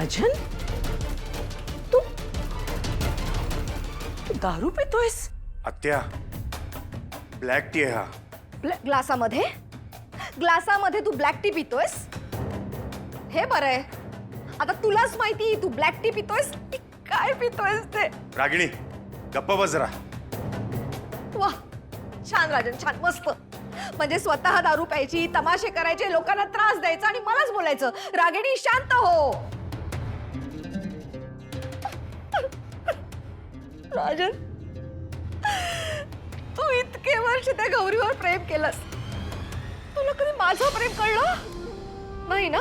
राजन, तू दारू पितोयस? आत्या, black tea आहे हा. ग्लासामध्ये ग्लासामध्ये तू ब्लॅक टी पितोयस? हे बरं आहे, आता तुलाच माहिती तू ब्लॅक टी पितोयस की काय पितोयस ते. रागिणी, गप्प बस जरा. वाह, छान राजन, छान, मस्त. म्हणजे स्वतः दारू प्यायची, तमाशे करायचे, लोकांना त्रास द्यायचा आणि मलाच बोलायचं रागिणी शांत हो. राजन, तू इतके वर्ष त्या गौरीवर प्रेम केलंस, तुला कधी माझं प्रेम कळलं नाही ना?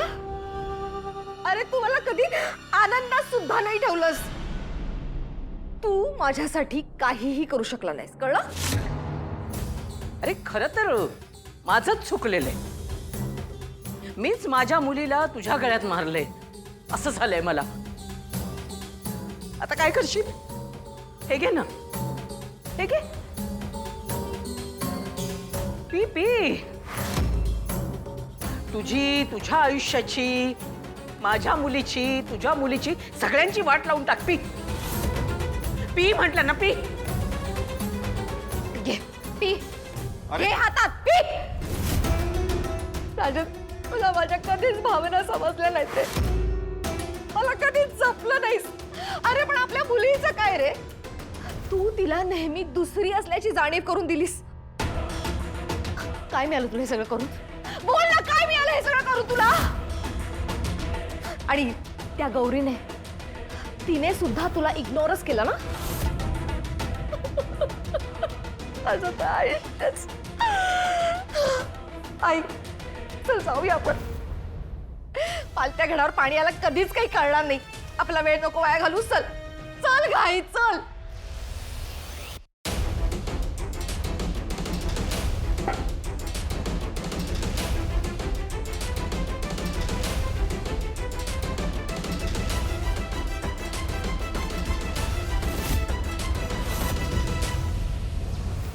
अरे तू मला कधी आनंदात सुद्धा नाही ठेवलंस. तू माझ्यासाठी काहीही करू शकला नाहीस, कळलं? अरे खरं तर माझंच चुकलेलं आहे. मीच माझ्या मुलीला तुझ्या गळ्यात मारले, असं झालंय मला. आता काय करशील? हे घे ना, हे घे, पी पी. तुझी, तुझ्या आयुष्याची, माझ्या मुलीची, तुझ्या मुलीची, सगळ्यांची वाट लावून टाक. पी पी म्हटलं ना, पी. घे, पी, घे हातात, पी. राजन, तुला माझ्या कधीच भावना समजल्या नाही ते, मला कधीच जपलं नाहीस. अरे पण आपल्या मुलीचं काय रे? तू तिला नेहमी दुसरी असल्याची जाणीव करून दिलीस. काय मिळालं तुला हे सगळं करून? बोल ना, काय मिळालं हे सगळं करून तुला? आणि त्या गौरीने, तिने सुद्धा तुला इग्नोरच केलं ना? माझं तर आयुष्यच. आई, चल जाऊया आपण. पालत्या घडावर पाणी आला कधीच काही कळणार नाही. आपला वेळ नको वाया घालू. चल चल घाई, चल.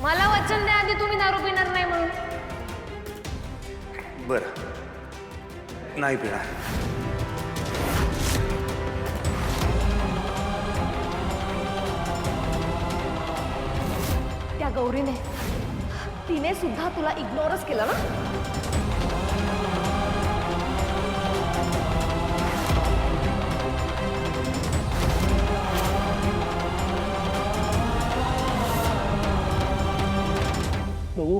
मला वचन द्या आधी, तुम्ही दारू पिणार नाही म्हणून. बरं, नाही पिणार. त्या गौरीने, तिने सुद्धा तुला इग्नोरच केलं ना? बघू.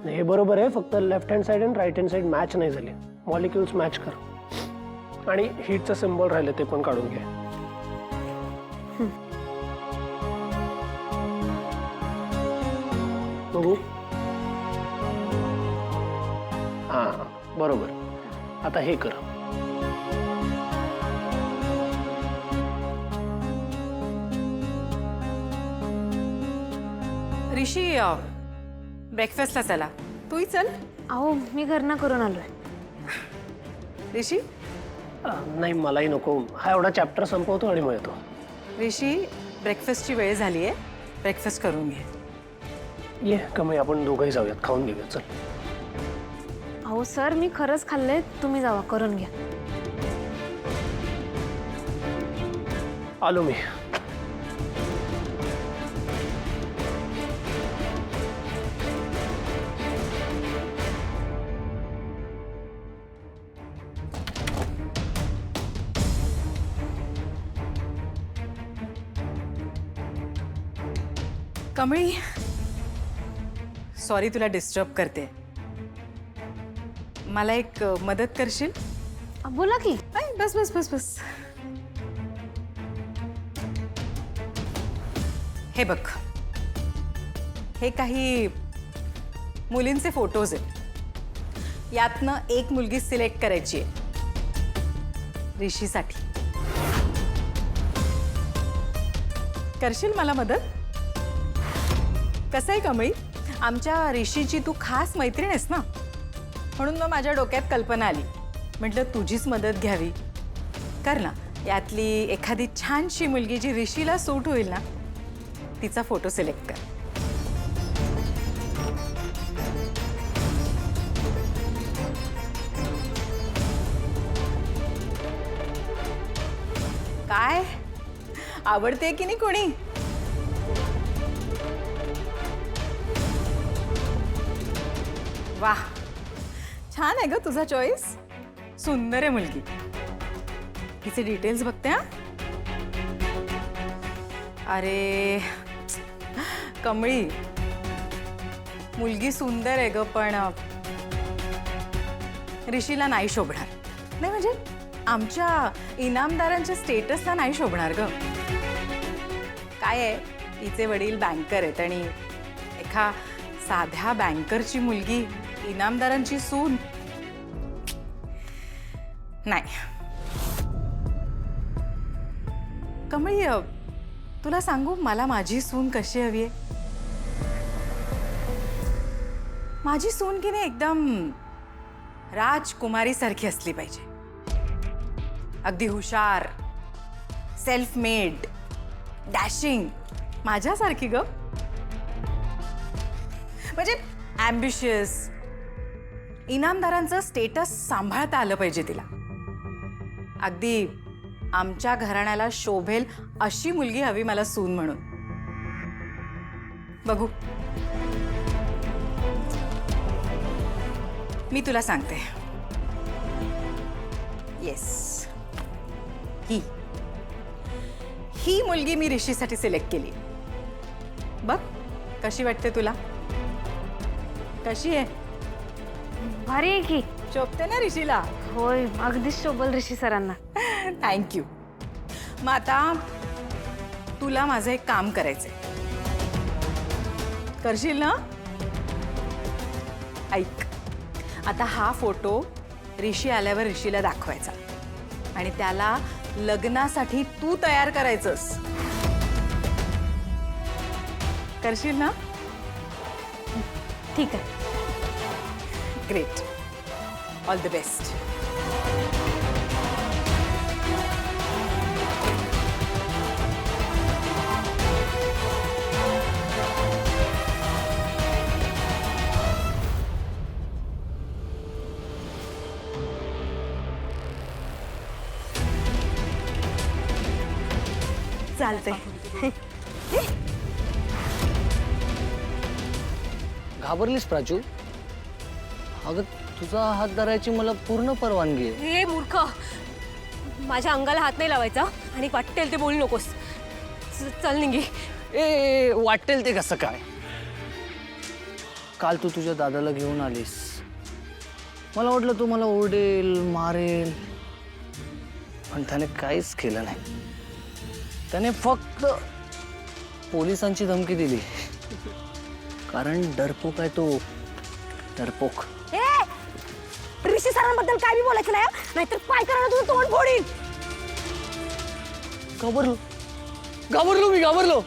हे बरोबर आहे, फक्त लेफ्ट हँड साइड आणि राईट हँड साइड मॅच नाही झाले. मॉलिक्युल्स मॅच कर आणि हीटचं सिम्बॉल राहिले ते पण काढून घे. बघू. हां, बरोबर. आता हे कर. ऋषी, ब्रेकफास्टला चला. तूही चल. अहो, मी घरनं करून आलोय. ऋषी, नाही, मलाही नको. हा एवढा चॅप्टर संपवतो आणि मग येतो. ऋषी, ब्रेकफास्टची वेळ झाली आहे, ब्रेकफास्ट करून घे. ये कमी, आपण दोघंही जाऊयात, खाऊन घेऊया. चल. अहो सर, मी खरंच खाल्लंय, तुम्ही जावा, करून घ्या. आलो मी. कमळी, सॉरी तुला डिस्टर्ब करते. मला एक मदत करशील? बोला की. नाही, बस बस बस बस. हे बघ, हे काही मुलींचे फोटोज आहेत. यातनं एक मुलगी सिलेक्ट करायची आहे ऋषीसाठी. करशील मला मदत? कसं आहे कमळी, आमच्या ऋषीची तू खास मैत्रीण आहेस ना, म्हणून मग माझ्या डोक्यात कल्पना आली. म्हटलं तुझीच मदत घ्यावी. कर ना, यातली एखादी छानशी मुलगी जी ऋषीला सूट होईल ना, तिचा फोटो सिलेक्ट कर. काय आवडते की नाही कोणी? वाह, छान आहे ग तुझा चॉईस. सुंदर आहे मुलगी. तिचे डिटेल्स बघते हा. अरे कमळी, मुलगी सुंदर आहे ग, पण ऋषीला नाही शोभणार. नाही म्हणजे आमच्या इनामदारांच्या स्टेटसला नाही शोभणार ग. काय आहे, तिचे वडील बँकर आहेत आणि एका साध्या बँकरची मुलगी इनामदारांची सून नाही. कमळी, तुला सांगू मला माझी सून कशी हवी आहे? माझी सून की नाही एकदम राजकुमारी सारखी असली पाहिजे. अगदी हुशार, सेल्फ मेड, डॅशिंग, माझ्यासारखी ग. म्हणजे ॲम्बिशियस, इनामदारांचं स्टेटस सांभाळता आलं पाहिजे तिला. अगदी आमच्या घराण्याला शोभेल अशी मुलगी हवी मला सून म्हणून. बघू, मी तुला सांगते. येस, ही मुलगी मी ऋषीसाठी सिलेक्ट केली. बघ कशी वाटते तुला? कशी आहे? भारी आहे की. शोभते ना ऋषीला? होय, अगदीच शोभल ऋषी सरांना. थँक्यू. मग आता तुला माझं एक काम करायचंय. करशील ना? ऐक, आता हा फोटो ऋषी आल्यावर ऋषीला दाखवायचा आणि त्याला लग्नासाठी तू तयार करायचंस. करशील ना? ठीक आहे. ग्रेट. All the best. चालते. घाबरलीस प्राचू? अगं तुझा हात धरायची मला पूर्ण परवानगी आहे. हे मूर्ख, माझ्या अंगाला हात नाही लावायचा आणि वाटेल ते बोलू नकोस. चल निघी. ए वाटेल ते कसं काय? काल तू तुझ्या दादाला घेऊन आलीस. मला वाटलं तू मला ओरडेल, मारेल, पण त्याने काहीच केलं नाही. त्याने फक्त पोलिसांची धमकी दिली. कारण डरपोक आहे तो, डरपोक. ऋषी सरांबद्दल काय बी बोलायचं नाही, नाहीतर काय करणार तुझं तोंड फोडीन. घाबरलो, घाबरलो मी, घाबरलो.